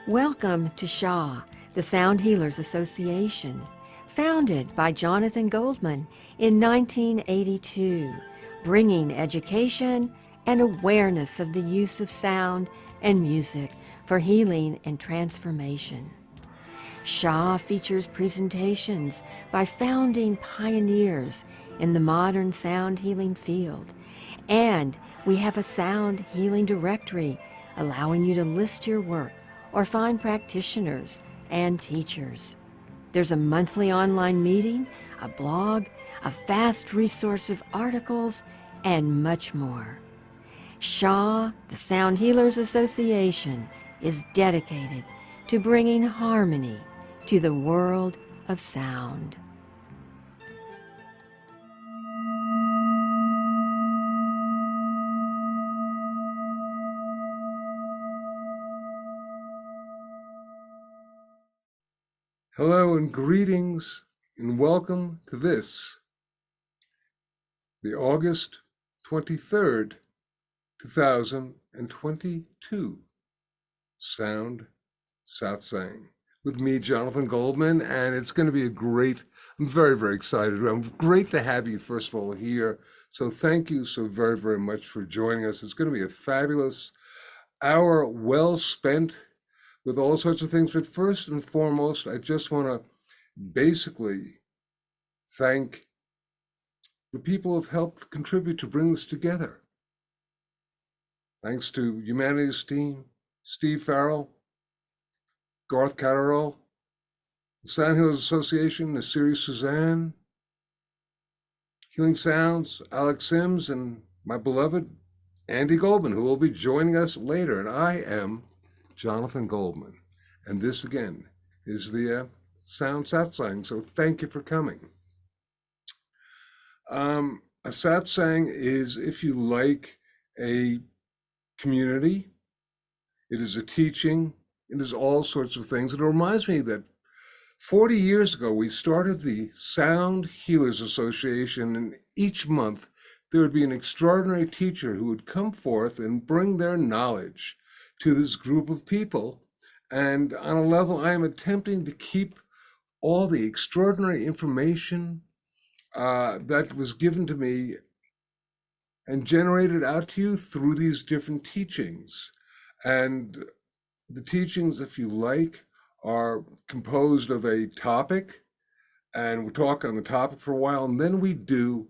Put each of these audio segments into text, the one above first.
Welcome to SHA, the Sound Healers Association, founded by Jonathan Goldman in 1982, bringing education and awareness of the use of sound and music for healing and transformation. SHA features presentations by founding pioneers in the modern sound healing field, and we have a sound healing directory allowing you to list your work or find practitioners and teachers. There's a monthly online meeting, a blog, a vast resource of articles, and much more. SHA, the Sound Healers Association, is dedicated to bringing harmony to the world of sound. Hello and greetings and welcome to this, the August 23rd, 2022 Sound Satsang with me, Jonathan Goldman, and it's going to be I'm very, very excited. I'm great to have you, first of all, here. So thank you so very, very much for joining us. It's going to be a fabulous hour well spent with all sorts of things. But first and foremost, I just want to basically thank the people who have helped contribute to bring this together. Thanks to Humanity's team, Steve Farrell, Garth Catterall, the Sound Healers Association, Nasiri Suzanne, Healing Sounds, Alex Sims, and my beloved Andi Goldman, who will be joining us later. And I am Jonathan Goldman. And this, again, is the Sound Satsang. So thank you for coming. A satsang is, if you like, a community. It is a teaching. It is all sorts of things. It reminds me that 40 years ago, we started the Sound Healers Association, and each month there would be an extraordinary teacher who would come forth and bring their knowledge to this group of people. And on a level, I am attempting to keep all the extraordinary information that was given to me and generated out to you through these different teachings. And the teachings, if you like, are composed of a topic, and we'll talk on the topic for a while, and then we do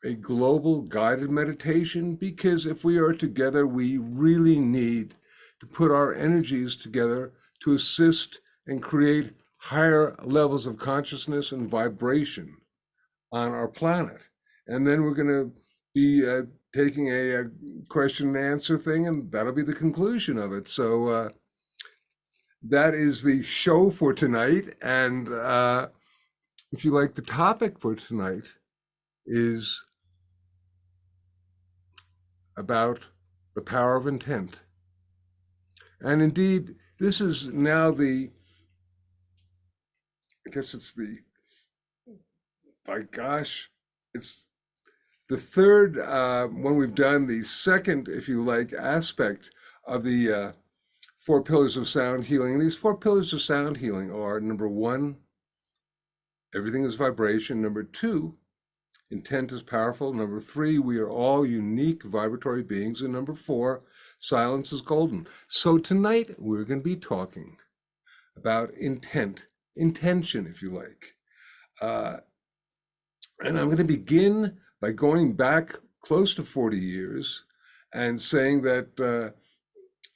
a global guided meditation, because if we are together, we really need to put our energies together to assist and create higher levels of consciousness and vibration on our planet. And then we're going to be taking a question and answer thing, and that'll be the conclusion of it. So that is the show for tonight. And if you like, the topic for tonight is about the power of intent. And indeed, this is now it's the third when we've done the second, if you like, aspect of the 4 pillars of sound healing. And these 4 pillars of sound healing are: number 1, everything is vibration; number 2, intent is powerful; number 3, we are all unique vibratory beings; and number 4, silence is golden. So tonight we're going to be talking about intention, if you like. And I'm going to begin by going back close to 40 years and saying that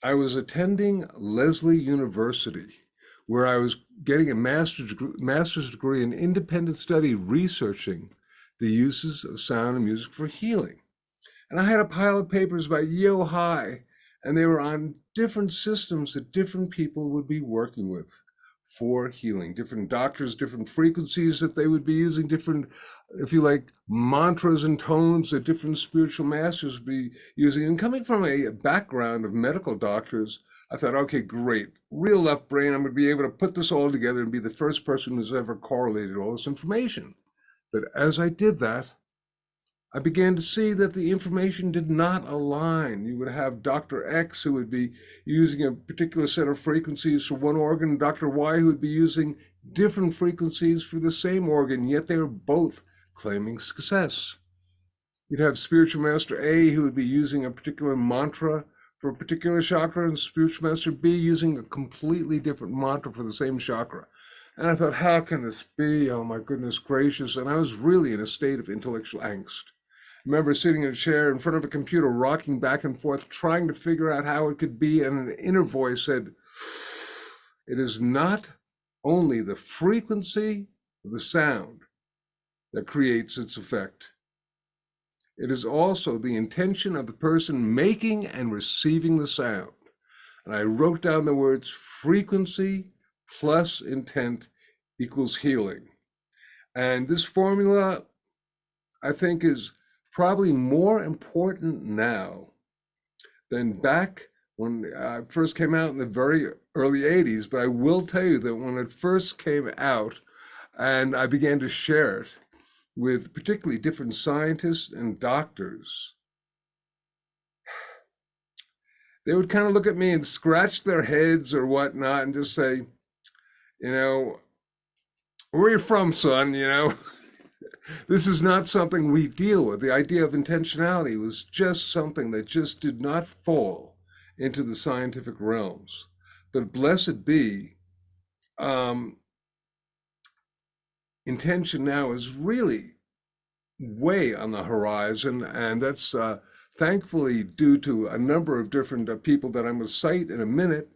I was attending Lesley University, where I was getting a master's degree in independent study researching the uses of sound and music for healing. And I had a pile of papers about Yo High, and they were on different systems that different people would be working with for healing, different doctors, different frequencies that they would be using, different, if you like, mantras and tones that different spiritual masters would be using. And coming from a background of medical doctors, I thought, okay, great, real left brain, I'm going to be able to put this all together and be the first person who's ever correlated all this information. But as I did that, I began to see that the information did not align. You would have Dr. X who would be using a particular set of frequencies for one organ, and Dr. Y who would be using different frequencies for the same organ, yet they were both claiming success. You'd have Spiritual Master A who would be using a particular mantra for a particular chakra, and Spiritual Master B using a completely different mantra for the same chakra. And I thought, how can this be? Oh my goodness gracious. And I was really in a state of intellectual angst. I remember sitting in a chair in front of a computer, rocking back and forth, trying to figure out how it could be. And an inner voice said, it is not only the frequency of the sound that creates its effect. It is also the intention of the person making and receiving the sound. And I wrote down the words frequency plus intent equals healing. And this formula, I think, is probably more important now than back when I first came out in the very early 80s. But I will tell you that when it first came out and I began to share it with particularly different scientists and doctors, they would kind of look at me and scratch their heads or whatnot and just say, you know, where are you from, son? You know, this is not something we deal with. The idea of intentionality was just something that just did not fall into the scientific realms. But blessed be, intention now is really way on the horizon, and that's thankfully due to a number of different people that I'm going to cite in a minute.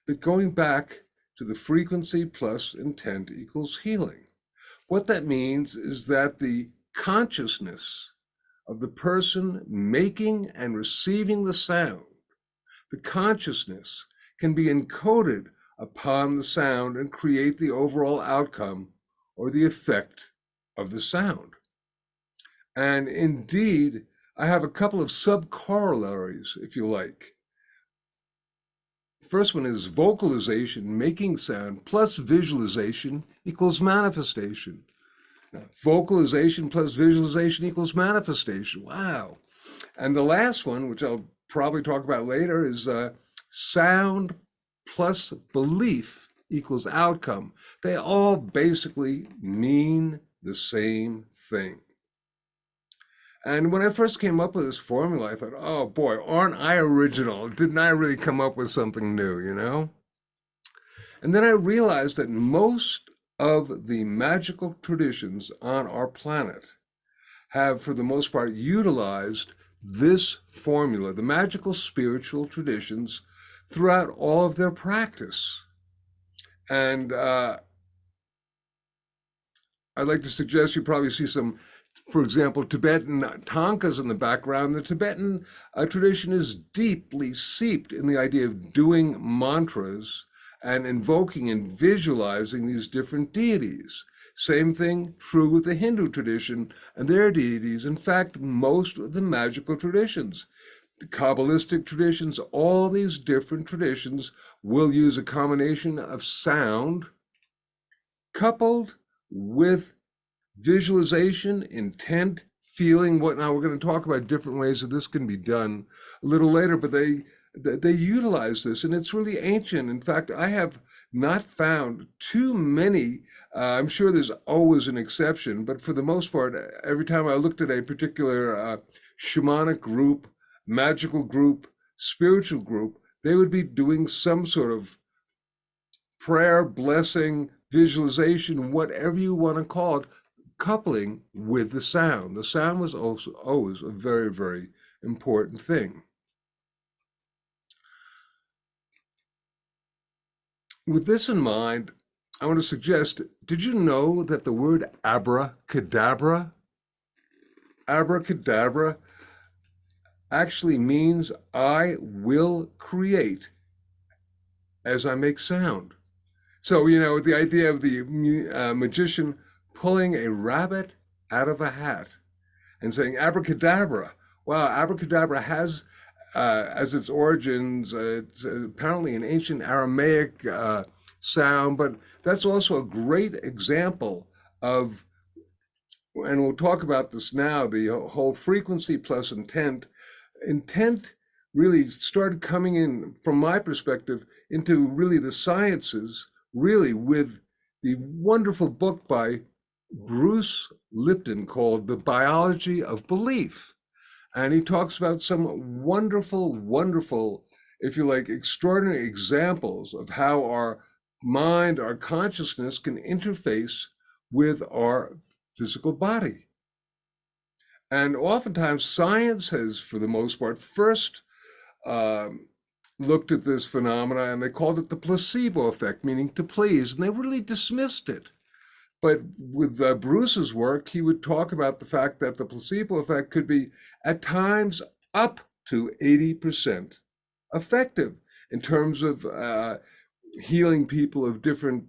But going back to the frequency plus intent equals healing. What that means is that the consciousness of the person making and receiving the sound, the consciousness can be encoded upon the sound and create the overall outcome or the effect of the sound. And indeed, I have a couple of sub-corollaries, if you like. First one is vocalization, making sound, plus visualization equals manifestation. Now, vocalization plus visualization equals manifestation. Wow. And the last one, which I'll probably talk about later, is sound plus belief equals outcome. They all basically mean the same thing. And when I first came up with this formula, I thought, oh boy, aren't I original? Didn't I really come up with something new, you know? And then I realized that most of the magical traditions on our planet have, for the most part, utilized this formula, the magical spiritual traditions, throughout all of their practice. And I'd like to suggest you probably see some, for example, Tibetan tankas in the background. The Tibetan tradition is deeply seeped in the idea of doing mantras and invoking and visualizing these different deities. Same thing true with the Hindu tradition and their deities. In fact, most of the magical traditions, the Kabbalistic traditions, all these different traditions will use a combination of sound coupled with visualization, intent, feeling, what. Now we're going to talk about different ways that this can be done a little later, but they utilize this, and it's really ancient. In fact, I have not found too many. I'm sure there's always an exception, but for the most part, every time I looked at a particular shamanic group, magical group, spiritual group, they would be doing some sort of prayer, blessing, visualization, whatever you want to call it, coupling with the sound. The sound was also always a very, very important thing. With this in mind, I want to suggest, did you know that the word abracadabra actually means I will create as I make sound? So, you know, the idea of the magician pulling a rabbit out of a hat and saying abracadabra. Wow, abracadabra has as its origins, it's apparently an ancient Aramaic sound, but that's also a great example of and we'll talk about this now, the whole frequency plus intent. Intent really started coming in, from my perspective, into really the sciences, really with the wonderful book by Bruce Lipton called The Biology of Belief. And he talks about some wonderful, wonderful, if you like, extraordinary examples of how our mind, our consciousness can interface with our physical body. And oftentimes, science has, for the most part, first looked at this phenomena and they called it the placebo effect, meaning to please, and they really dismissed it. But with Bruce's work, he would talk about the fact that the placebo effect could be at times up to 80% effective in terms of healing people of different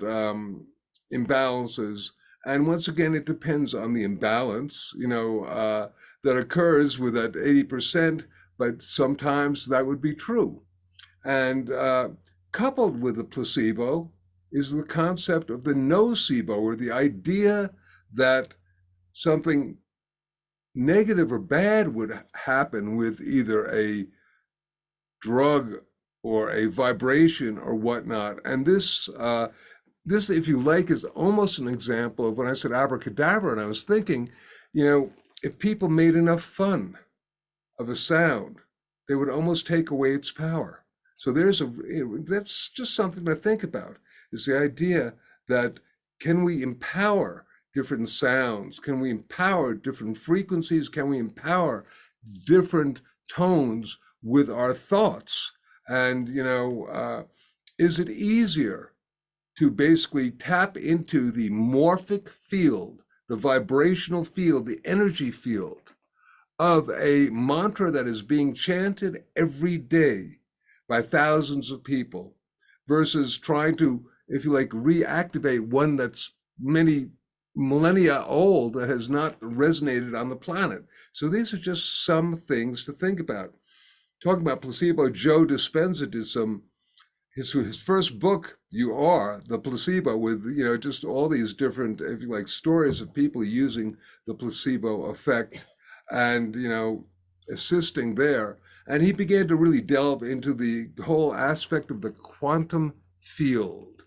imbalances. And once again, it depends on the imbalance, that occurs with that 80%, but sometimes that would be true. And coupled with the placebo is the concept of the nocebo, or the idea that something negative or bad would happen with either a drug or a vibration or whatnot. And this, if you like, is almost an example of when I said abracadabra, and I was thinking, if people made enough fun of a sound, they would almost take away its power. So that's just something to think about, is the idea that can we empower different sounds? Can we empower different frequencies? Can we empower different tones with our thoughts? And, is it easier to basically tap into the morphic field, the vibrational field, the energy field of a mantra that is being chanted every day by thousands of people versus trying to, if you like, reactivate one that's many millennia old that has not resonated on the planet? So these are just some things to think about. Talking about placebo, Joe Dispenza did his first book, You Are the Placebo, with just all these different, if you like, stories of people using the placebo effect and assisting there. And he began to really delve into the whole aspect of the quantum field,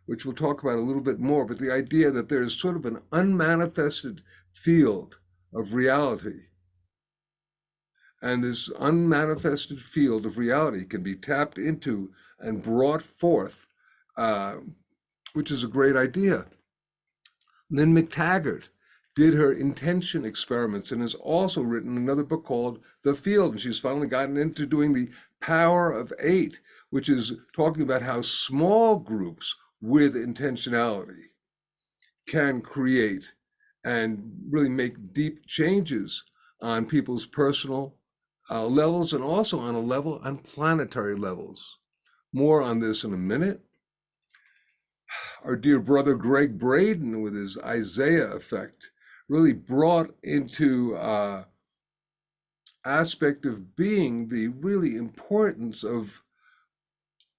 which we'll talk about a little bit more, but the idea that there's sort of an unmanifested field of reality. And this unmanifested field of reality can be tapped into and brought forth, which is a great idea. Lynn McTaggart did her intention experiments and has also written another book called The Field. And she's finally gotten into doing the Power of 8, which is talking about how small groups with intentionality can create and really make deep changes on people's personal levels, and also on planetary levels. More on this in a minute. Our dear brother Greg Braden, with his Isaiah effect, really brought into aspect of being the really importance of,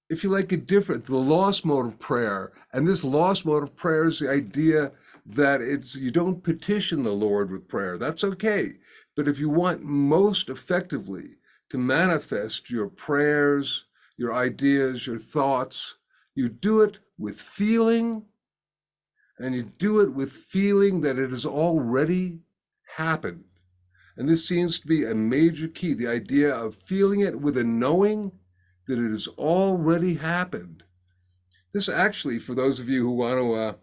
if you like, the lost mode of prayer. And this lost mode of prayer is the idea that you don't petition the Lord with prayer. That's okay. But if you want most effectively to manifest your prayers, your ideas, your thoughts, you do it with feeling, and you do it with feeling that it has already happened. And this seems to be a major key, the idea of feeling it with a knowing that it has already happened. This actually, for those of you who want to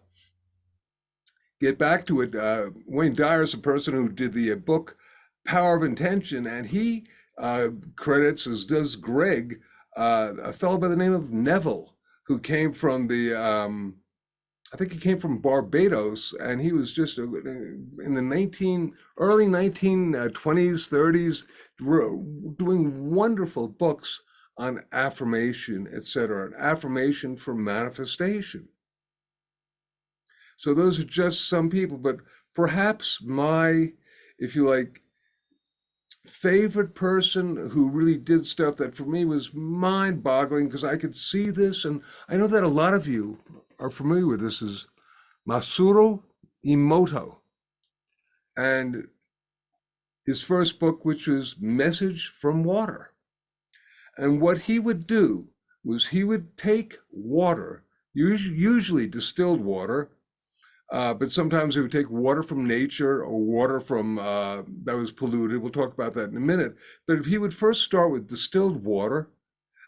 get back to it, Wayne Dyer is a person who did the book Power of Intention, and he credits, as does Greg, a fellow by the name of Neville, who came from I think he came from Barbados, and he was just in the early 1920s, 30s, doing wonderful books on affirmation, etc., an affirmation for manifestation. So those are just some people, but perhaps my, if you like, favorite person who really did stuff that for me was mind-boggling, because I could see this, and I know that a lot of you are familiar with this, is Masaru Emoto. And his first book, which was Message from Water. And what he would do was he would take water, usually distilled water, but sometimes he would take water from nature or water from that was polluted. We'll talk about that in a minute. But if he would first start with distilled water,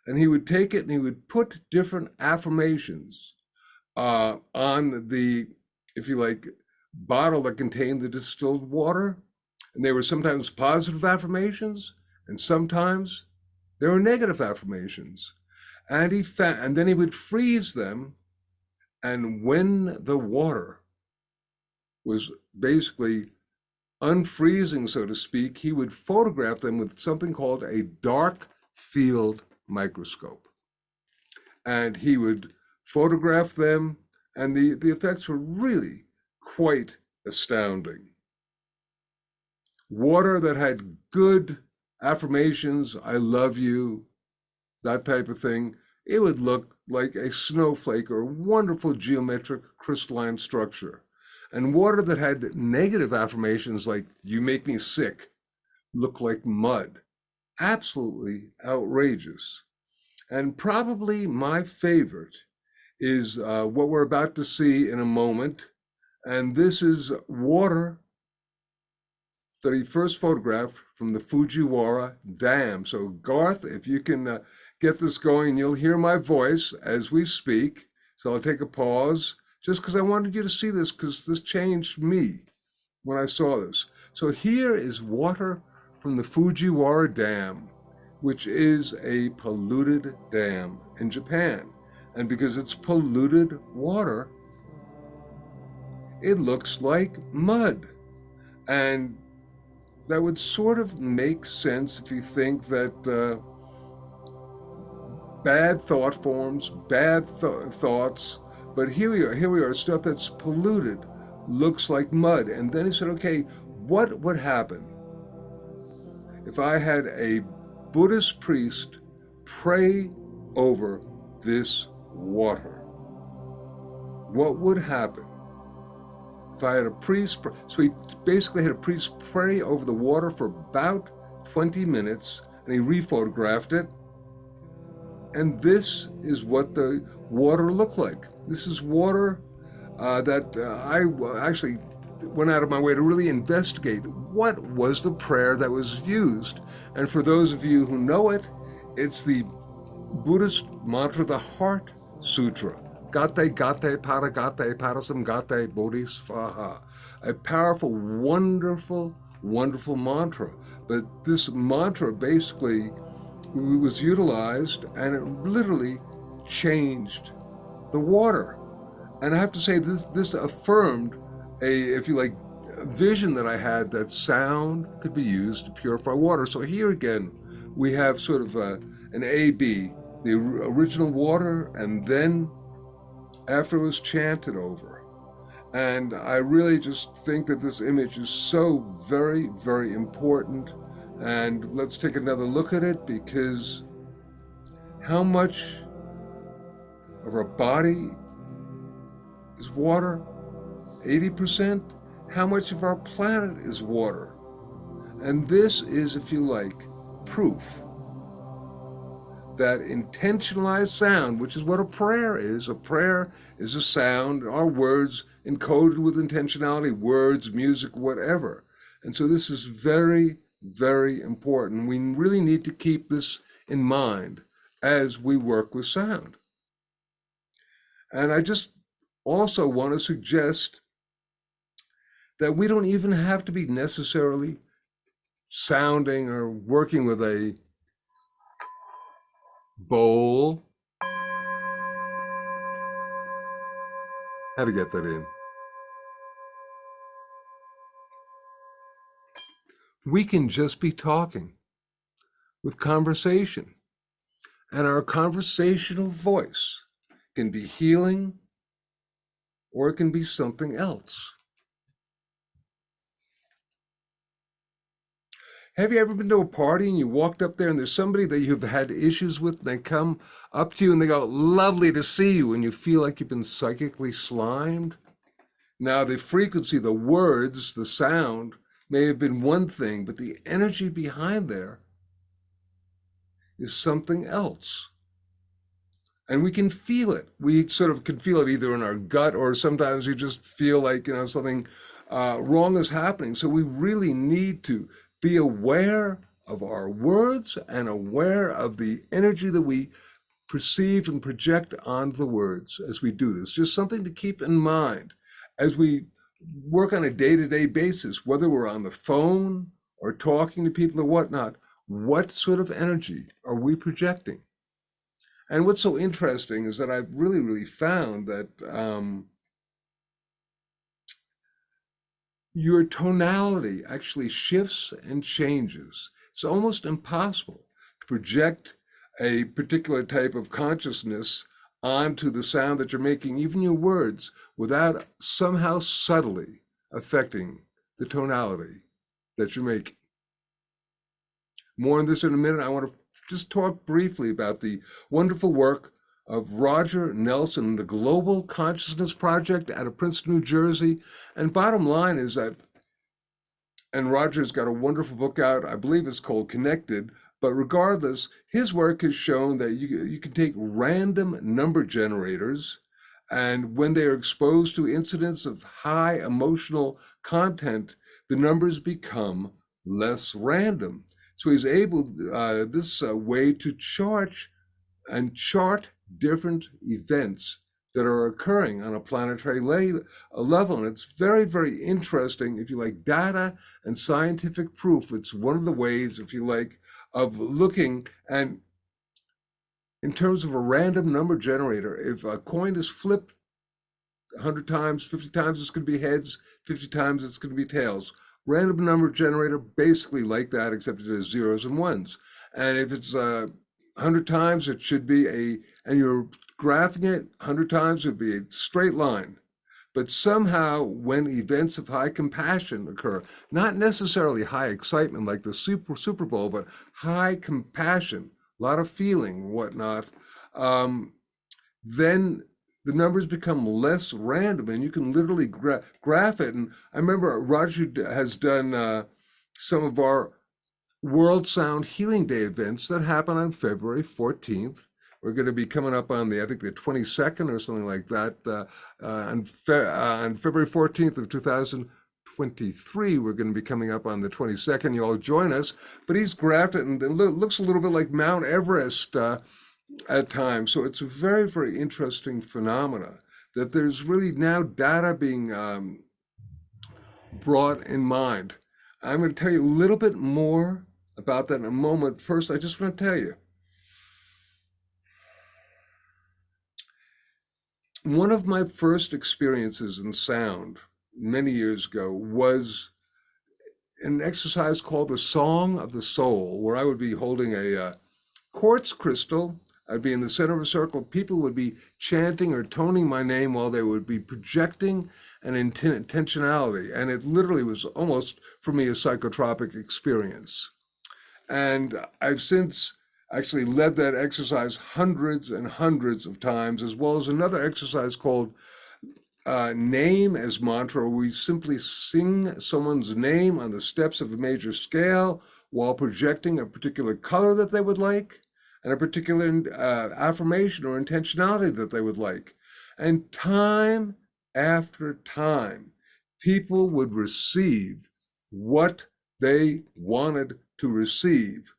and he would take it and he would put different affirmations on the, if you like, bottle that contained the distilled water. And they were sometimes positive affirmations, and sometimes there were negative affirmations. And and then he would freeze them. And when the water was basically unfreezing, so to speak, he would photograph them with something called a dark field microscope. And he would photograph them, and the effects were really quite astounding. Water that had good affirmations, I love you, that type of thing, it would look like a snowflake or a wonderful geometric crystalline structure. And water that had negative affirmations like, you make me sick, look like mud. Absolutely outrageous. And probably my favorite is what we're about to see in a moment. And this is water that he first photographed from the Fujiwara Dam. So Garth, if you can get this going, you'll hear my voice as we speak. So I'll take a pause just because I wanted you to see this, because this changed me when I saw this. So here is water from the Fujiwara Dam, which is a polluted dam in Japan. And because it's polluted water, it looks like mud. And that would sort of make sense if you think that bad thought forms, bad thoughts, but here we are, stuff that's polluted looks like mud. And then he said, okay, what would happen if I had a Buddhist priest pray over this water? What would happen if I had a priest? So he basically had a priest pray over the water for about 20 minutes, and he rephotographed it. And this is what the water looked like. This is water that I actually went out of my way to really investigate what was the prayer that was used. And for those of you who know it, it's the Buddhist mantra, the Heart Sutra. Gate gate paragate parasam gate bodhisvaha. A powerful, wonderful, wonderful mantra. But this mantra basically was utilized, and it literally changed the water. And I have to say, this affirmed if you like, a vision that I had that sound could be used to purify water. So here again, we have sort of an A-B, the original water, and then after it was chanted over. And I really just think that this image is so very, very important. And let's take another look at it, because how much of our body is water? 80%? How much of our planet is water? And this is, if you like, proof that intentionalized sound, which is what a prayer is a sound, our words encoded with intentionality, words, music, whatever. And so this is very, very important. We really need to keep this in mind as we work with sound. And I just also want to suggest that we don't even have to be necessarily sounding or working with a bowl. How to get that in? We can just be talking with conversation, and our conversational voice can be healing, or it can be something else. Have you ever been to a party and you walked up there and there's somebody that you've had issues with, and they come up to you and they go, lovely to see you, and you feel like you've been psychically slimed? Now, the frequency, the words, the sound may have been one thing, but the energy behind there is something else. And we can feel it. We sort of can feel it either in our gut, or sometimes you just feel like, something wrong is happening. So we really need to be aware of our words and aware of the energy that we perceive and project onto the words as we do this. Just something to keep in mind as we work on a day-to-day basis, whether we're on the phone or talking to people or whatnot. What sort of energy are we projecting? And what's so interesting is that I've really, really found that your tonality actually shifts and changes. It's almost impossible to project a particular type of consciousness onto the sound that you're making, even your words, without somehow subtly affecting the tonality that you're making. More on this in a minute. I want to just talk briefly about the wonderful work of Roger Nelson and the Global Consciousness Project out of Princeton, New Jersey. And bottom line is that, and Roger's got a wonderful book out, I believe it's called Connected, but regardless, his work has shown that you can take random number generators, and when they are exposed to incidents of high emotional content, the numbers become less random. So he's able, this way to chart different events that are occurring on a planetary level. And it's very, very interesting. If you like data and scientific proof, it's one of the ways, if you like, of looking. And in terms of a random number generator, if a coin is flipped 100 times, 50 times it's going to be heads, 50 times it's going to be tails. Random number generator, basically like that, except it is zeros and ones. And if it's 100 times, it should be and you're graphing it 100 times, it would be a straight line. But somehow, when events of high compassion occur, not necessarily high excitement like the Super Bowl, but high compassion, a lot of feeling, whatnot, then the numbers become less random, and you can literally graph it. And I remember Roger has done some of our World Sound Healing Day events that happen on February 14th. We're going to be coming up on I think the 22nd or something like that. On February 14th of 2023, we're going to be coming up on the 22nd. You all join us. But he's graphed it, and it looks a little bit like Mount Everest at times. So it's a very, very interesting phenomena that there's really now data being brought in mind. I'm going to tell you a little bit more about that in a moment. First, I just want to tell you, one of my first experiences in sound many years ago was an exercise called the Song of the Soul, where I would be holding a quartz crystal. I'd be in the center of a circle. People would be chanting or toning my name while they would be projecting an intentionality. And it literally was almost, for me, a psychotropic experience. And I've since actually led that exercise hundreds and hundreds of times, as well as another exercise called name as mantra. We simply sing someone's name on the steps of a major scale while projecting a particular color that they would like and a particular affirmation or intentionality that they would like. And time after time, people would receive what they wanted to receive.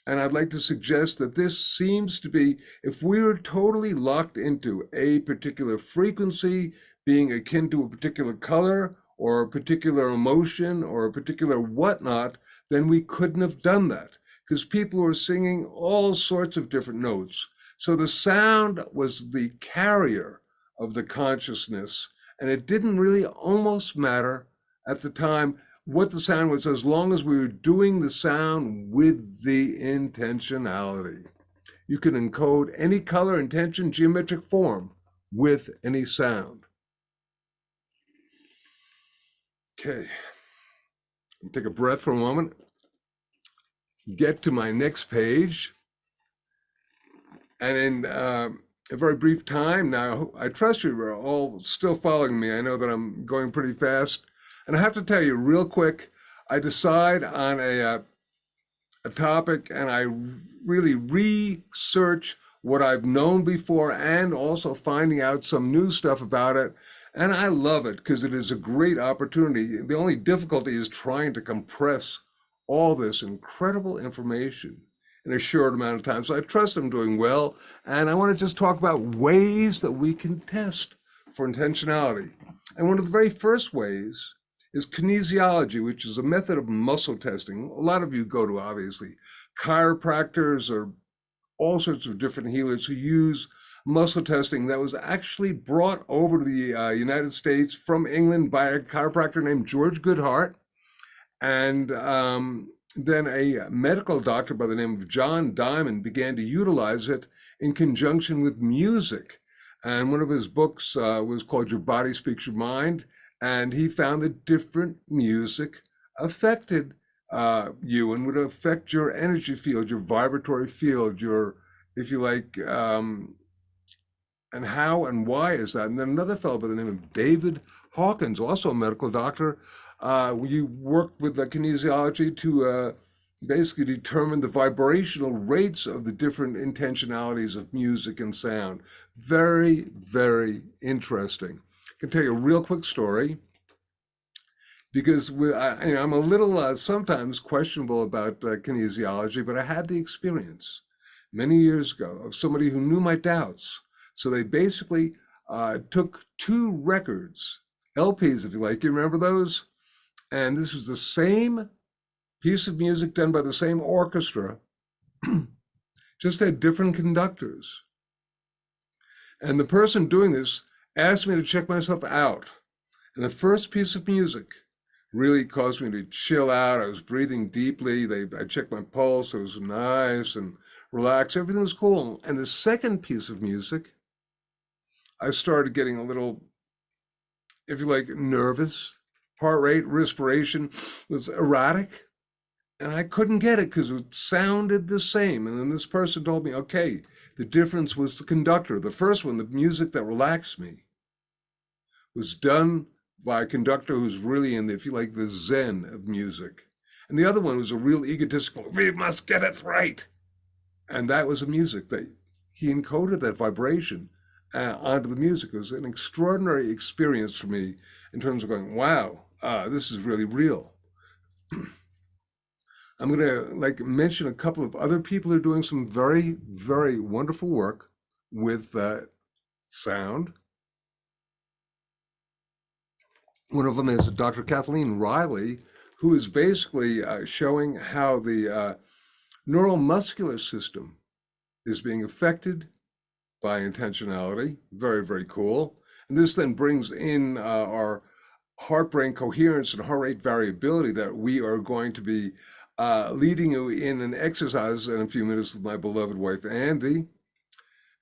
And I'd like to suggest that this seems to be, if we were totally locked into a particular frequency, being akin to a particular color or a particular emotion or a particular whatnot, then we couldn't have done that, because people were singing all sorts of different notes. So the sound was the carrier of the consciousness, and it didn't really almost matter at the time what the sound was, as long as we were doing the sound with the intentionality. You can encode any color, intention, geometric form with any sound. Okay, take a breath for a moment, get to my next page, and in a very brief time now. I trust you are all still following me. I know that I'm going pretty fast. And I have to tell you real quick, I decide on a topic and I really research what I've known before and also finding out some new stuff about it. And I love it because it is a great opportunity. The only difficulty is trying to compress all this incredible information in a short amount of time. So I trust I'm doing well. And I want to just talk about ways that we can test for intentionality. And one of the very first ways is kinesiology, which is a method of muscle testing. A lot of you go to, obviously, chiropractors or all sorts of different healers who use muscle testing that was actually brought over to the United States from England by a chiropractor named George Goodhart. And then a medical doctor by the name of John Diamond began to utilize it in conjunction with music. And one of his books was called Your Body Speaks Your Mind. And he found that different music affected you and would affect your energy field, your vibratory field, your, if you like, and how and why is that? And then another fellow by the name of David Hawkins, also a medical doctor, you worked with the kinesiology to basically determine the vibrational rates of the different intentionalities of music and sound. Very, very interesting. I can tell you a real quick story because I'm a little sometimes questionable about kinesiology, but I had the experience many years ago of somebody who knew my doubts. So they basically took two records, LPs, if you like. You remember those? And this was the same piece of music done by the same orchestra, just had different conductors. And the person doing this asked me to check myself out. And the first piece of music really caused me to chill out. I was breathing deeply. I checked my pulse. It was nice and relaxed. Everything was cool. And the second piece of music, I started getting a little, if you like, nervous. Heart rate, respiration was erratic. And I couldn't get it because it sounded the same. And then this person told me, okay, the difference was the conductor. The first one, the music that relaxed me, was done by a conductor who's really in the, if you like, the zen of music. And the other one was a real egotistical, we must get it right. And that was a music that he encoded that vibration onto the music. It was an extraordinary experience for me in terms of going, wow, this is really real. I'm going to mention a couple of other people who are doing some very, very wonderful work with sound. One of them is Dr. Kathleen Riley, who is basically showing how the neuromuscular system is being affected by intentionality. Very, very cool. And this then brings in our heart-brain coherence and heart rate variability that we are going to be leading you in an exercise in a few minutes with my beloved wife, Andi.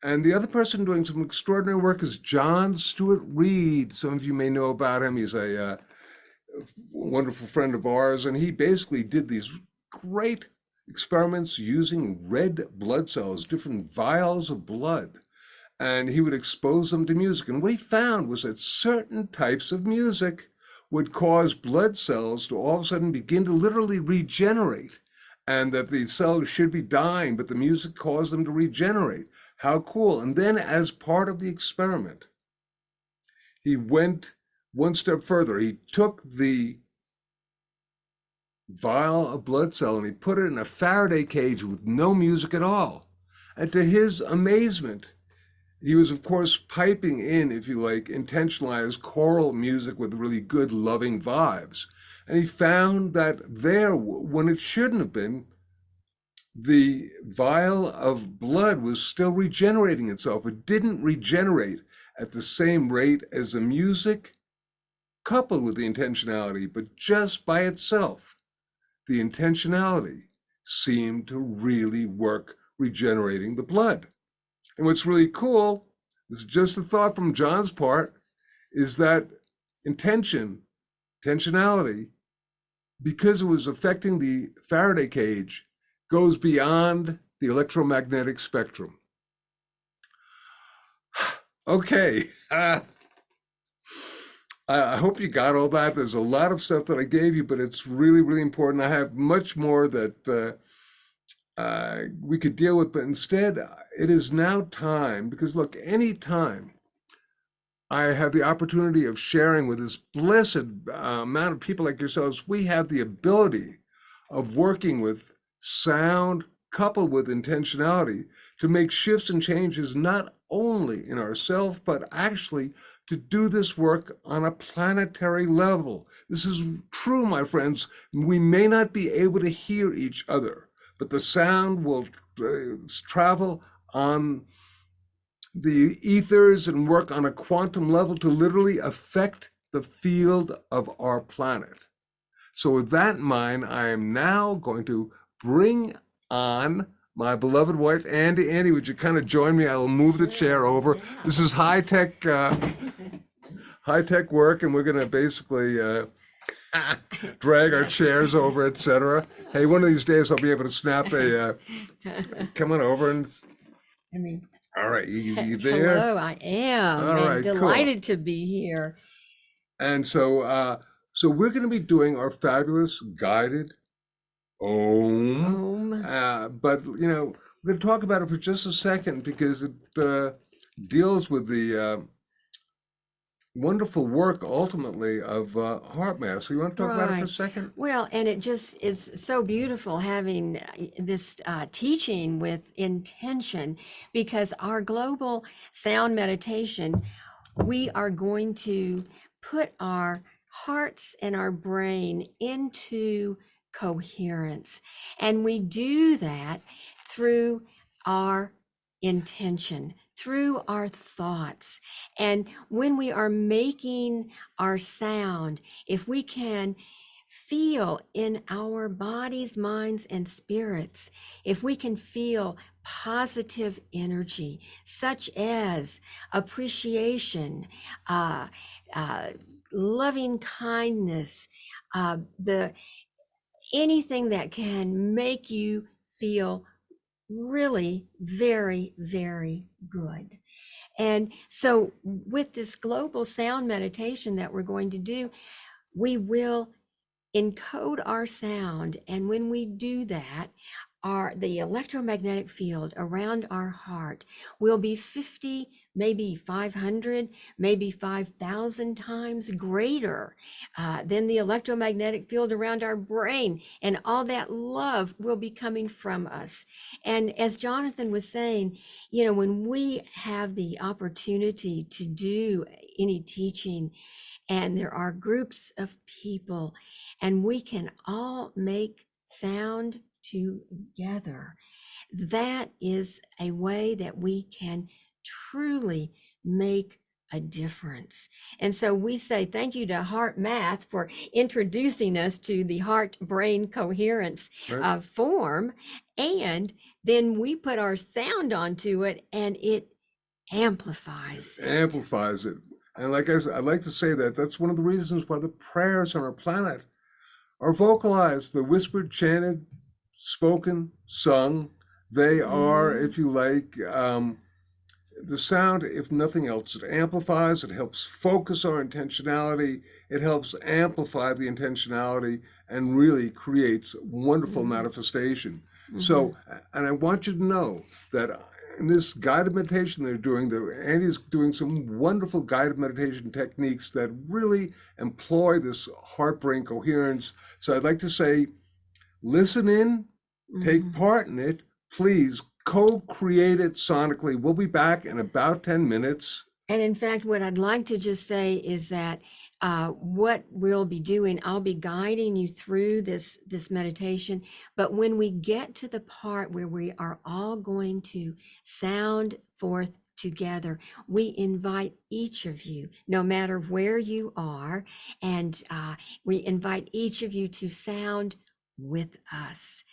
And the other person doing some extraordinary work is John Stuart Reed. Some of you may know about him. He's a wonderful friend of ours, and he basically did these great experiments using red blood cells, different vials of blood, and he would expose them to music. And what he found was that certain types of music would cause blood cells to all of a sudden begin to literally regenerate, and that the cells should be dying, but the music caused them to regenerate. How cool. And then as part of the experiment, he went one step further. He took the vial of blood cell and he put it in a Faraday cage with no music at all. And to his amazement, he was, of course, piping in, if you like, intentionalized choral music with really good, loving vibes. And he found that there, when it shouldn't have been, the vial of blood was still regenerating itself. It didn't regenerate at the same rate as the music coupled with the intentionality, but just by itself, the intentionality seemed to really work regenerating the blood. And what's really cool, this is just a thought from John's part, is that intentionality, because it was affecting the Faraday cage, goes beyond the electromagnetic spectrum. Okay. I hope you got all that. There's a lot of stuff that I gave you, but it's really, really important. I have much more that we could deal with, but instead, it is now time because look, any time I have the opportunity of sharing with this blessed amount of people like yourselves, we have the ability of working with sound coupled with intentionality to make shifts and changes not only in ourselves, but actually to do this work on a planetary level. This is true, my friends. We may not be able to hear each other, but the sound will travel on the ethers and work on a quantum level to literally affect the field of our planet. So, with that in mind, I am now going to bring on my beloved wife, Andi. Andi, would you kind of join me? I will move the chair over. Yeah. This is high tech work, and we're going to basically drag our Yes. chairs over, etc. Hey, one of these days I'll be able to snap a. Come on over and. I mean, All right, you there? hello, I am, All and right, cool. delighted to be here. And so we're going to be doing our fabulous guided Om. Um, But we're going to talk about it for just a second because it deals with the wonderful work ultimately of heart math. So you want to talk about it for a right. second? Well, and it just is so beautiful having this teaching with intention because our global sound meditation, we are going to put our hearts and our brain into coherence. And we do that through our intention, through our thoughts. And when we are making our sound, if we can feel in our bodies, minds, and spirits, if we can feel positive energy, such as appreciation, uh, uh, loving kindness, the anything that can make you feel really very, very good. And so, with this global sound meditation that we're going to do, we will encode our sound. And when we do that, the electromagnetic field around our heart will be 50, maybe 500, maybe 5,000 times greater than the electromagnetic field around our brain. And all that love will be coming from us. And as Jonathan was saying, when we have the opportunity to do any teaching, and there are groups of people, and we can all make sound together. That is a way that we can truly make a difference. And so we say thank you to Heart Math for introducing us to the heart brain coherence Right? form. And then we put our sound onto it and it amplifies it. Amplifies it. And like I said, I'd like to say that that's one of the reasons why the prayers on our planet are vocalized. They're whispered, chanted, spoken, sung. They are, Mhm. if you like, the sound, if nothing else, it amplifies, it helps focus our intentionality, it helps amplify the intentionality and really creates wonderful Mhm. manifestation. Mhm. So, and I want you to know that in this guided meditation they're doing, Andy's doing some wonderful guided meditation techniques that really employ this heart brain coherence. So I'd like to say, listen in, take Mhm. part in it. Please co-create it sonically. We'll be back in about 10 minutes. And in fact, what I'd like to just say is that what we'll be doing, I'll be guiding you through this meditation. But when we get to the part where we are all going to sound forth together, we invite each of you, no matter where you are, and we invite each of you to sound with us.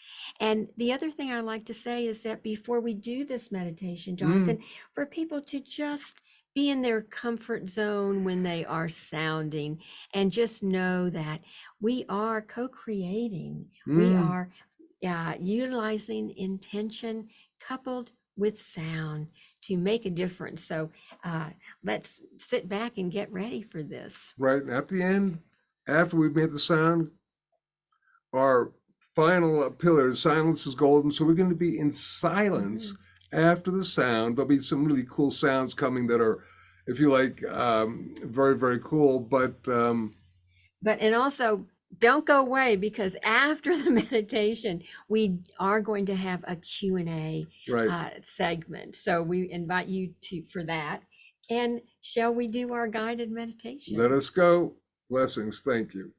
And the other thing I like to say is that before we do this meditation, Mm, Jonathan, for people to just be in their comfort zone when they are sounding and just know that we are co-creating. We mm. are utilizing intention coupled with sound to make a difference. So let's sit back and get ready for this. Right. And at the end, after we've made the sound, our final pillar, silence is golden. So we're going to be in silence after the sound. There'll be some really cool sounds coming that are, if you like, very, very cool. But and also don't go away, because after the meditation, we are going to have a Q&A right. segment. So we invite you for that. And shall we do our guided meditation? Let us go. Blessings. Thank you.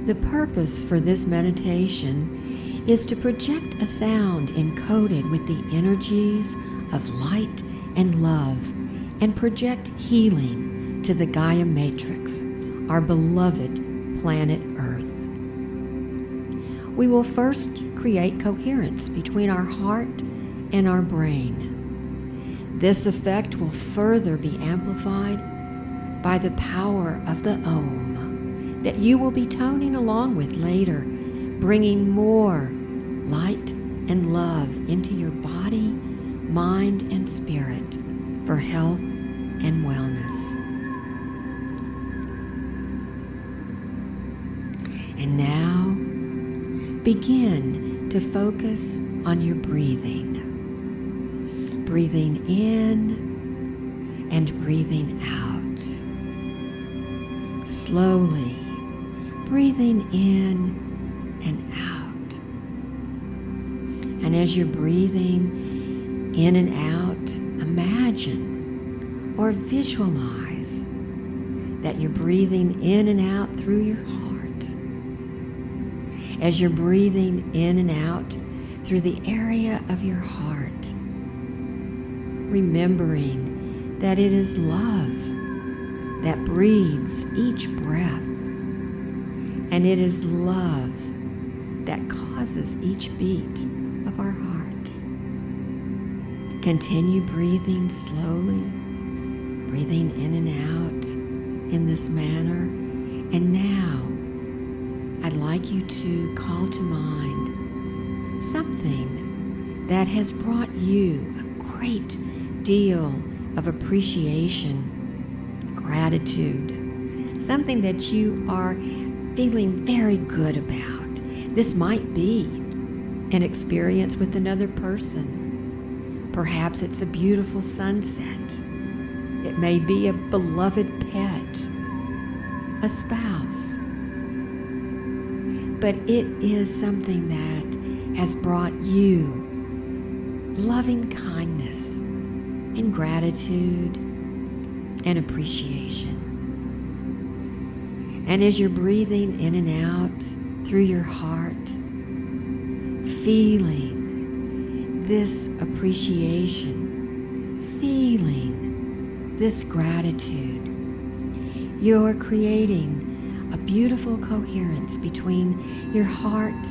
The purpose for this meditation is to project a sound encoded with the energies of light and love, and project healing to the Gaia matrix, our beloved planet Earth. We will first create coherence between our heart and our brain. This effect will further be amplified by the power of the Om that you will be toning along with later, bringing more light and love into your body, mind, and spirit for health and wellness. And now, begin to focus on your breathing. Breathing in and breathing out. Slowly breathing in and out. And as you're breathing in and out, imagine or visualize that you're breathing in and out through your heart. As you're breathing in and out through the area of your heart, remembering that it is love that breathes each breath, and it is love that causes each beat of our heart. Continue breathing slowly, breathing in and out in this manner. And now, I'd like you to call to mind something that has brought you a great deal of appreciation, gratitude, something that you are feeling very good about. This might be an experience with another person. Perhaps it's a beautiful sunset. It may be a beloved pet, a spouse. But it is something that has brought you loving kindness and gratitude and appreciation. And as you're breathing in and out through your heart, feeling this appreciation, feeling this gratitude, you're creating a beautiful coherence between your heart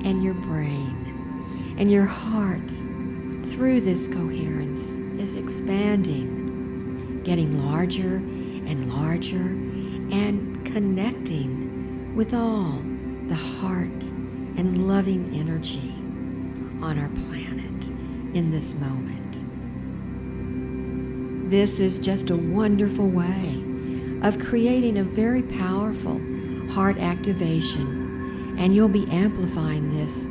and your brain. And your heart, through this coherence, is expanding, getting larger and larger, and connecting with all the heart and loving energy on our planet in this moment. This is just a wonderful way of creating a very powerful heart activation, and you'll be amplifying this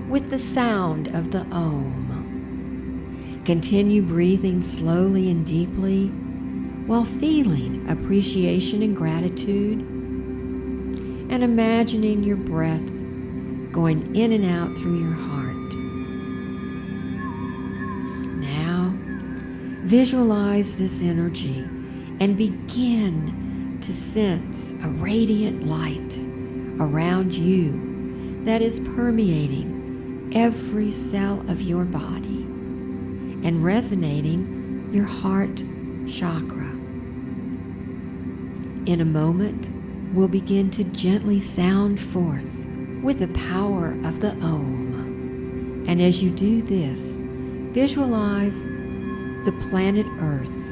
with the sound of the Om. Continue breathing slowly and deeply while feeling appreciation and gratitude, and imagining your breath going in and out through your heart. Now, visualize this energy and begin to sense a radiant light around you that is permeating every cell of your body and resonating your heart chakra. In a moment, we'll begin to gently sound forth with the power of the Om. And as you do this, visualize the planet Earth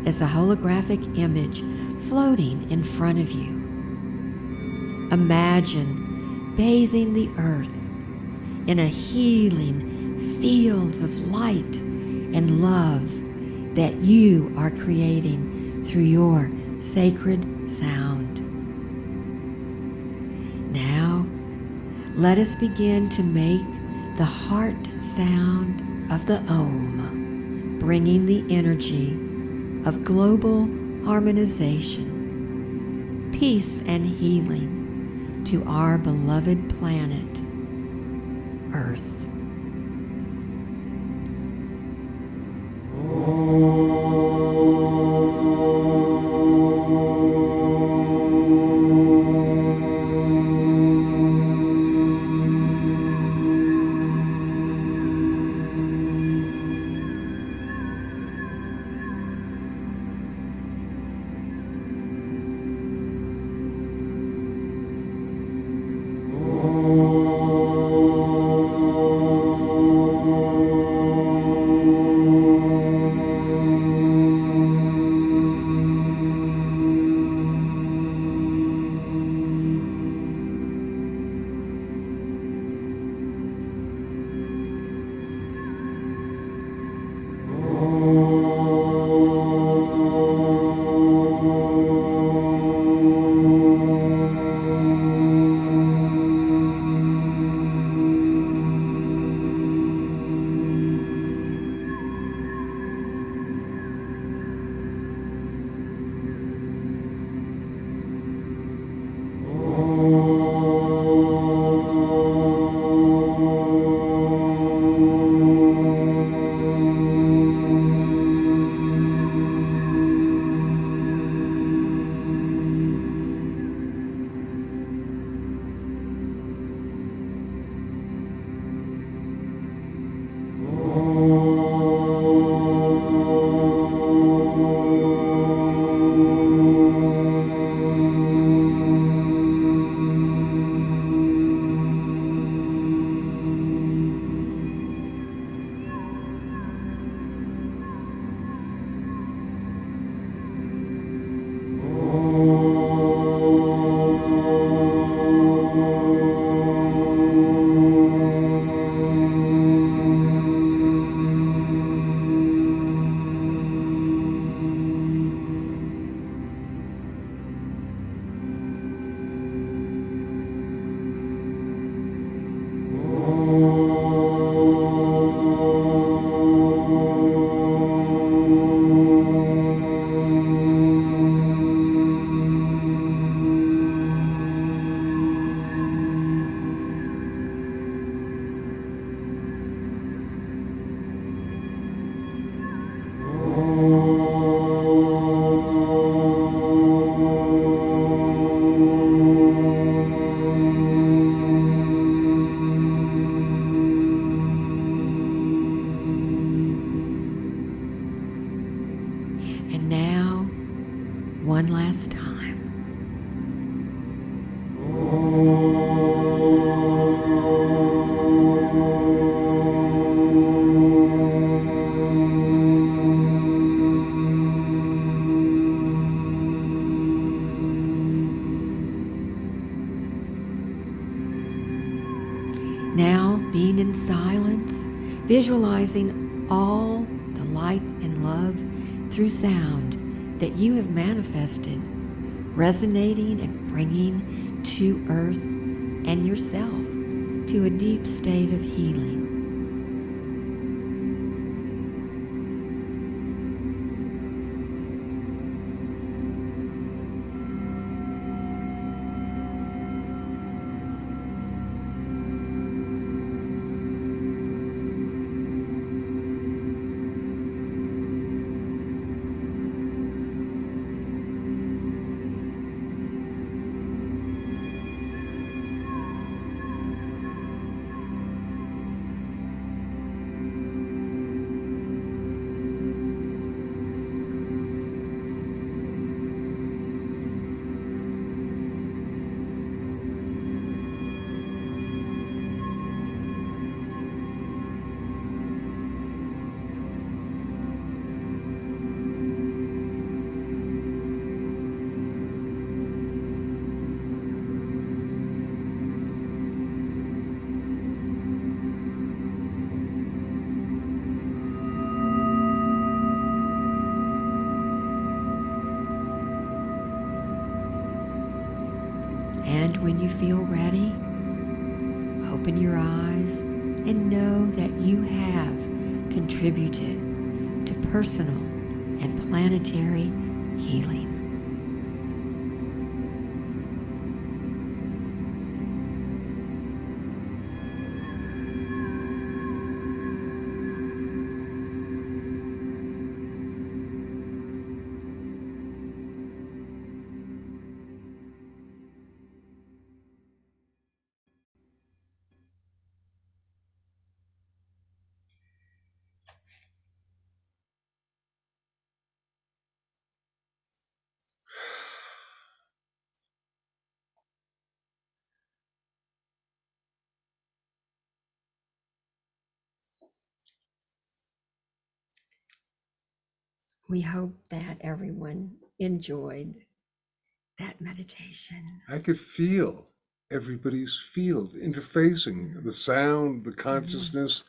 as a holographic image floating in front of you. Imagine bathing the earth in a healing field of light and love that you are creating through your sacred sound. Now, let us begin to make the heart sound of the Om, bringing the energy of global harmonization, peace and healing to our beloved planet, Earth. And now, one last time. Now, being in silence, visualizing all the light and love through sound that you have manifested, resonating and bringing to Earth and yourself to a deep state of healing. And when you feel ready, open your eyes and know that you have contributed to personal and planetary healing. We hope that everyone enjoyed that meditation. I could feel everybody's field interfacing, the sound, the consciousness.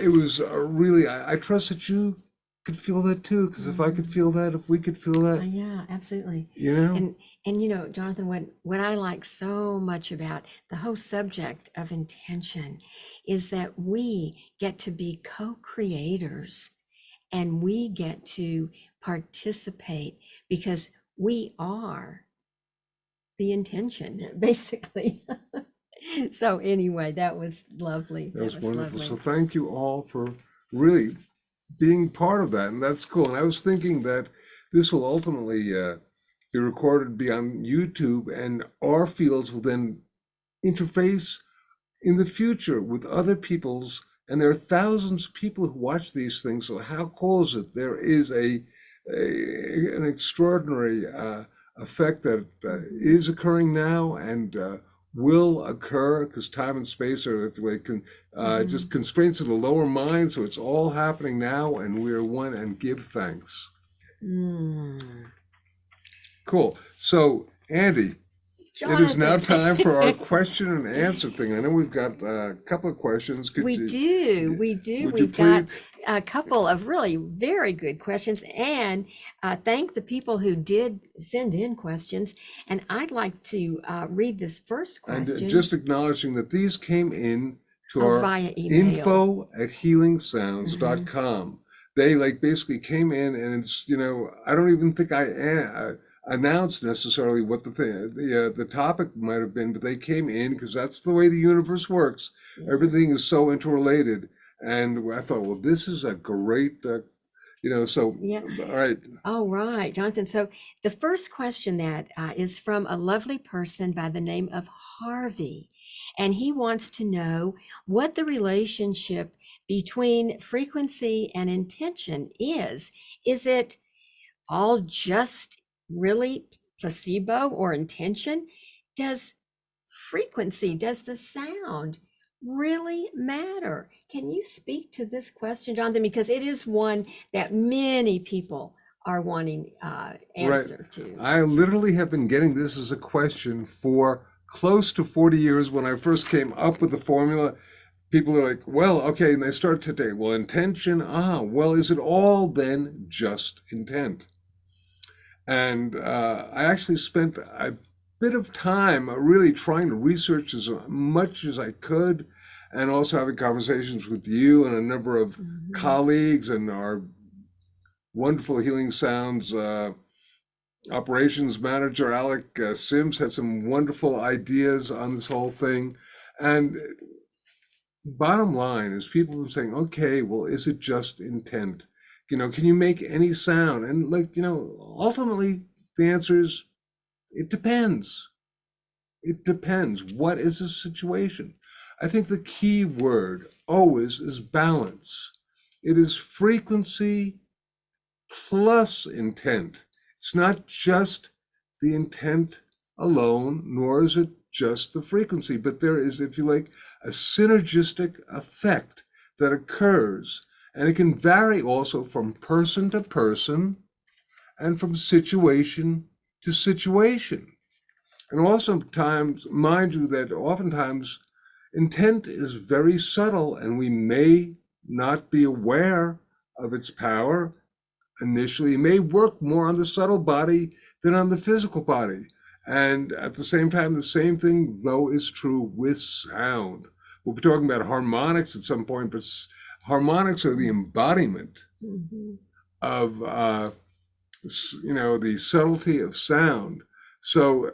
It was really, I trust that you could feel that too, because if I could feel that, if we could feel that, Yeah, absolutely. you know? And you know, Jonathan, what I like so much about the whole subject of intention is that we get to be co-creators and we get to participate because we are the intention, basically. So anyway, that was lovely. That was wonderful. Lovely. So thank you all for really being part of that. And that's cool. And I was thinking that this will ultimately be recorded, be on YouTube, and our fields will then interface in the future with other people's. And there are thousands of people who watch these things. So how cool is it? There is an extraordinary effect that is occurring now and will occur because time and space are, if you like, just constraints of the lower mind. So it's all happening now, and we are one. And give thanks. Cool. So, Andy, Jonathan. it is now time for our question and answer thing. I know we've got a couple of questions. We do. We've got a couple of really very good questions, and thank the people who did send in questions. And I'd like to read this first question. And just acknowledging that these came in to our via email. info@healingsounds.com. They basically came in, and it's, I don't even think I announced necessarily what the topic might have been, but they came in because that's the way the universe works. Everything is so interrelated, and I thought, well, this is a great, so yeah. All right, Jonathan. So the first question that is from a lovely person by the name of Harvey, and he wants to know what the relationship between frequency and intention is. Is it all just really placebo or intention? Does the sound really matter? Can you speak to this question, Jonathan? Because it is one that many people are wanting answer to. I literally have been getting this as a question for close to 40 years. When I first came up with the formula, people are like, well, okay, and they start today. Well, intention, well, is it all then just intent? And I actually spent a bit of time really trying to research as much as I could, and also having conversations with you and a number of colleagues, and our wonderful Healing Sounds operations manager, Alec Sims, had some wonderful ideas on this whole thing. And bottom line is people have been saying, okay, well, is it just intent? Can you make any sound? And ultimately the answer is, it depends. It depends. What is the situation? I think the key word always is balance. It is frequency plus intent. It's not just the intent alone, nor is it just the frequency, but there is, if you like, a synergistic effect that occurs. And it can vary also from person to person and from situation to situation. And also times, mind you, that oftentimes intent is very subtle and we may not be aware of its power initially. It may work more on the subtle body than on the physical body. And at the same time, the same thing, though, is true with sound. We'll be talking about harmonics at some point, but harmonics are the embodiment Mm-hmm. of, the subtlety of sound. So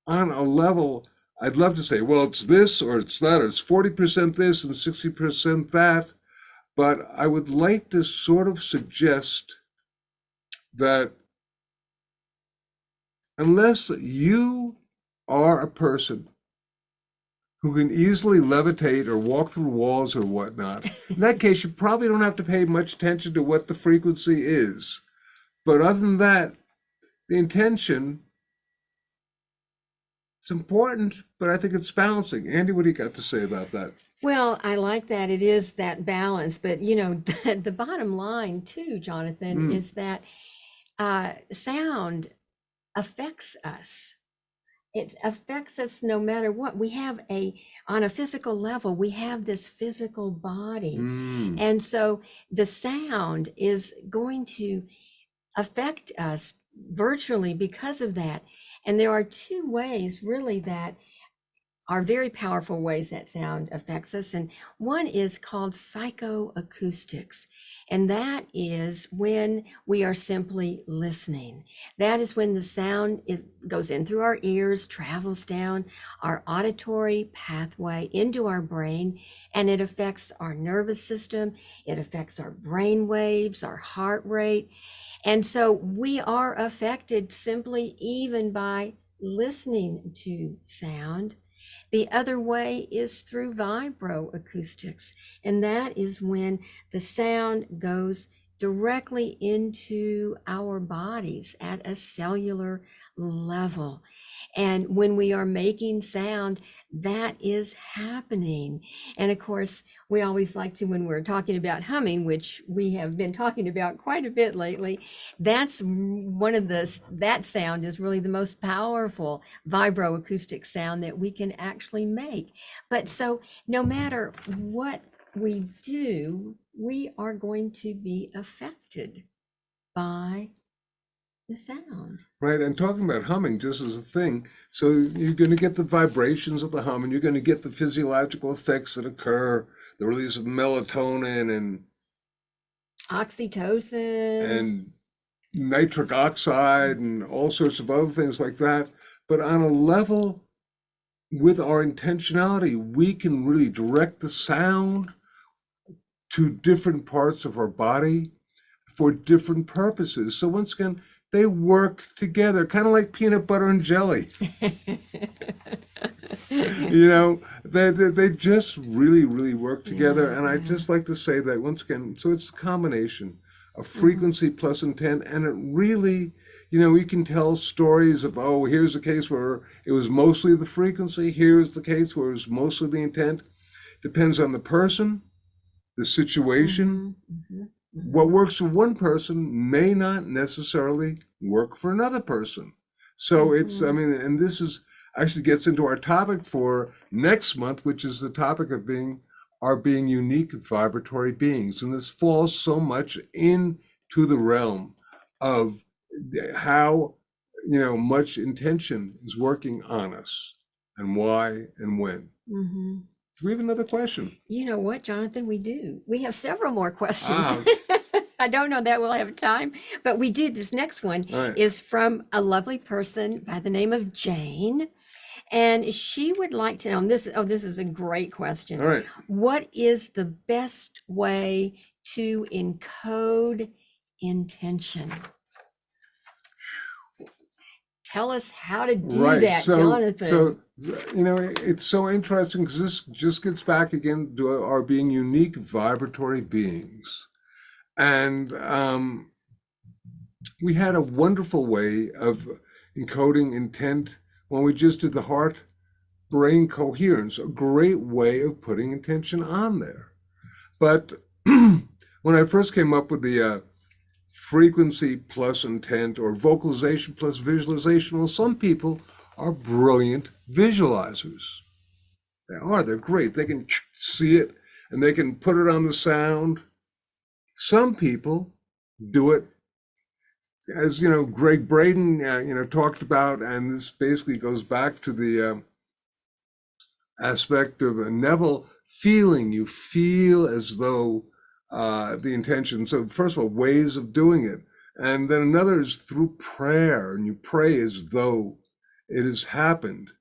on a level, I'd love to say, well, it's this or it's that, or it's 40% this and 60% that. But I would like to sort of suggest that unless you are a person who can easily levitate or walk through walls or whatnot, in that case, you probably don't have to pay much attention to what the frequency is. But other than that, the intention is important, but I think it's balancing. Andy, what do you got to say about that? Well, I like that. It is that balance. But, the bottom line, too, Jonathan, Mm, is that sound affects us. It affects us no matter what. On a physical level, we have this physical body. mm. And so the sound is going to affect us virtually because of that. And there are two ways really that are very powerful ways that sound affects us. And one is called psychoacoustics. And that is when we are simply listening. That is when the sound goes in through our ears, travels down our auditory pathway into our brain, and it affects our nervous system. It affects our brain waves, our heart rate. And so we are affected simply even by listening to sound. The other way is through vibroacoustics, and that is when the sound goes directly into our bodies at a cellular level. And when we are making sound, that is happening. And of course, we always like to, when we're talking about humming, which we have been talking about quite a bit lately, that sound is really the most powerful vibroacoustic sound that we can actually make. But so no matter what we do, we are going to be affected by the sound. Right, and talking about humming just as a thing, so you're going to get the vibrations of the hum, and you're going to get the physiological effects that occur, the release of melatonin Oxytocin. and nitric oxide and all sorts of other things like that. But on a level with our intentionality, we can really direct the sound to different parts of our body for different purposes. So once again, they work together, kind of like peanut butter and jelly. They just really, really work together. Yeah, And I yeah. just like to say that once again, so it's a combination of Mhm. frequency plus intent. And it really, you can tell stories of, oh, here's the case where it was mostly the frequency. Here's the case where it was mostly the intent. Depends on the person, the situation. Mhm. Mhm. What Mhm. works for one person may not necessarily work for another person. So I Mhm. mean, and this is actually gets into our topic for next month, which is the topic of being unique vibratory beings. And this falls so much into the realm of how, much intention is working on us and why and when. Mhm. Do we have another question? You know what, Jonathan? We do. We have several more questions. Ah, I don't know that we'll have time, but we do. This next one all right. is from a lovely person by the name of Jane. And she would like to know, and this is a great All question. right. What is the best way to encode intention? Tell us how to do Right. that, So Jonathan. it's so interesting because this just gets back again to our being unique vibratory beings. And we had a wonderful way of encoding intent when we just did the heart brain coherence, a great way of putting intention on there. But when I first came up with the frequency plus intent or vocalization plus visualization, well, some people are brilliant visualizers. They are, they're great. They can see it and they can put it on the sound. Some people do it as you know, Greg Braden, talked about, and this basically goes back to the aspect of a Neville feeling. You feel as though the intention. So first of all, ways of doing it, and then another is through prayer, and you pray as though it has happened.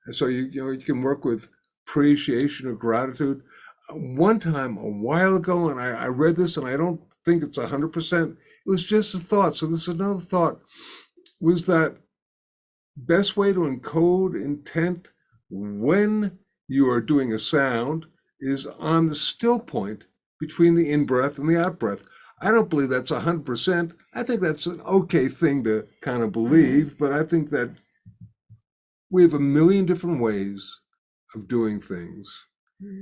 And so you can work with appreciation or gratitude. One time, a while ago, and I read this, and I don't think it's 100%. It was just a thought. So this is another thought: was that best way to encode intent when you are doing a sound is on the still point between the in breath and the out breath. I don't believe that's 100%. I think that's an okay thing to kind of believe, but I think that we have a million different ways of doing things,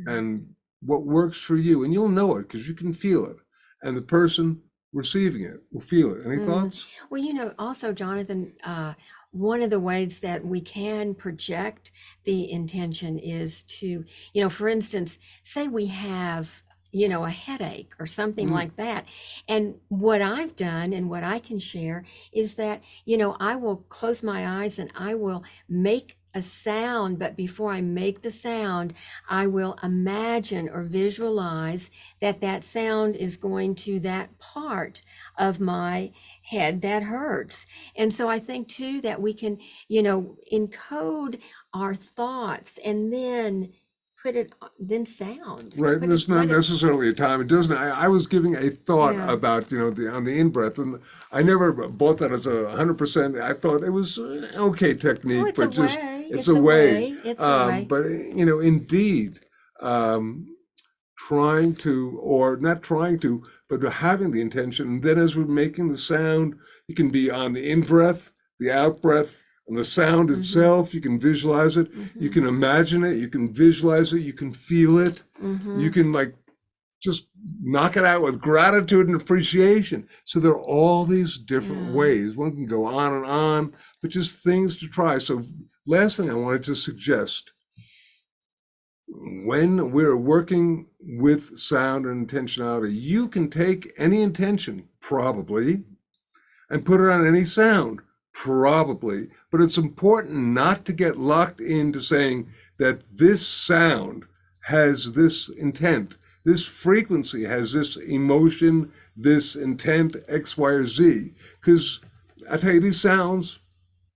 and what works for you, and you'll know it because you can feel it, and the person receiving it will feel it. Any thoughts? Well, also, Jonathan, one of the ways that we can project the intention is to, for instance, say we have, a headache or something Mm, like that. And what I've done and what I can share is that, I will close my eyes and I will make a sound, but before I make the sound, I will imagine or visualize that that sound is going to that part of my head that hurts. And so I think too that we can, encode our thoughts and then put it, then sound, right, and put it, there's not let it, necessarily a time. It doesn't. I was giving a thought yeah. about the on the in breath, and I never bought that as 100%. I thought it was an okay Oh, technique, it's a but just way, it's it's a a way. way, it's a way. But indeed, um, trying to, or not trying to, but having the intention. And then as we're making the sound, you can be on the in breath, the out breath, and the sound Mm-hmm, itself. You can visualize it, you mm-hmm, can imagine it, you can visualize it, you can feel it, mm-hmm. you can like just knock it out with gratitude and appreciation. So there are all these different Yeah. ways. One can go on, but just things to try. So last thing I wanted to suggest, when we're working with sound and intentionality, you can take any intention, probably, and put it on any sound, probably. But it's important not to get locked into saying that this sound has this intent, this frequency has this emotion, this intent, X, Y, or Z. Because I tell you, these sounds,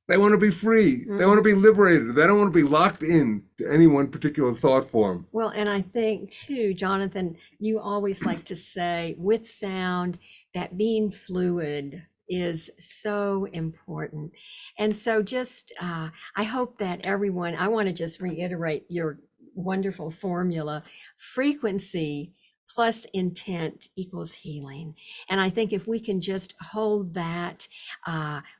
they want to be free. They want to Mm. be liberated. They don't want to be locked in to any one particular thought form. Well, and I think too, Jonathan, you always like to say with sound that being fluid is so important. And so just, I hope that everyone, I want to just reiterate your wonderful formula: frequency plus intent equals healing. And I think if we can just hold that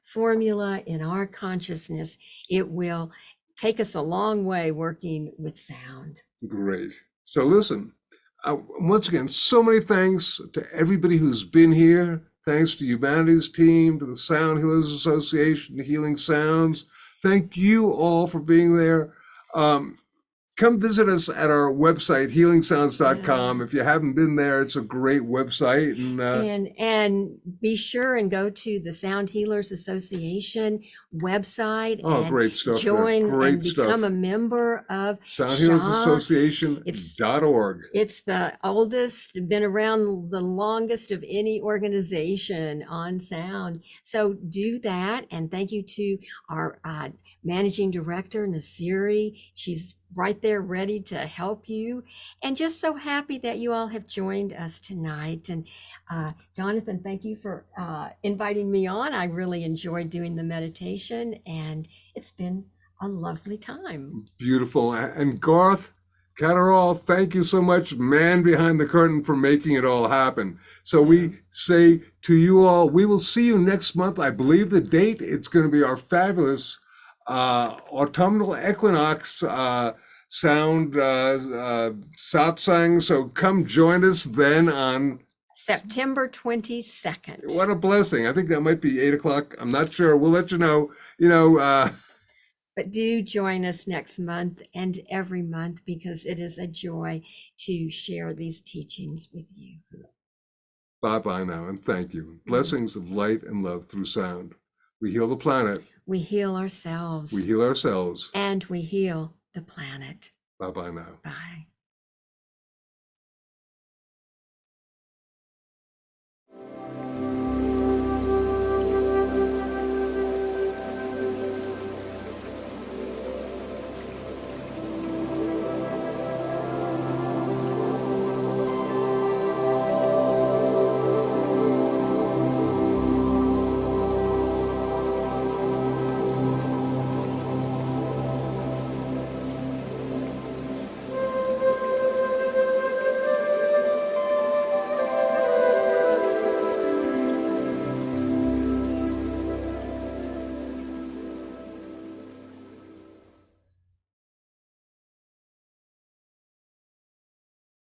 formula in our consciousness, it will take us a long way working with sound. Great. So listen, once again, so many thanks to everybody who's been here. Thanks to Humanity's team, to the Sound Healers Association, to Healing Sounds. Thank you all for being there. Um, Come visit us at our website, healingsounds.com. Yeah. If you haven't been there, it's a great website. And And be sure and go to the Sound Healers Association website oh, and great stuff there. join Great and become stuff. a member of SHA. It's SoundHealersAssociation.org. It's the oldest, been around the longest of any organization on sound. So do that. And thank you to our managing director, Nasiri. She's right there ready to help you. And just so happy that you all have joined us tonight. And Jonathan, thank you for inviting me on. I really enjoyed doing the meditation, and it's been a lovely time. Beautiful. And Garth Catterall, thank you so much, man behind the curtain, for making it all happen. So we say to you all, we will see you next month. I believe the date, it's going to be our fabulous autumnal equinox sound satsang. So come join us then on September 22nd. what a blessing. I think that might be 8 o'clock. I'm not sure. We'll let you know. You know, But do join us next month and every month, because it is a joy to share these teachings with you. Bye-bye now, and thank you. Blessings of light and love through sound. We heal the planet. We heal ourselves. We heal ourselves. And we heal the planet. Bye-bye now. Bye.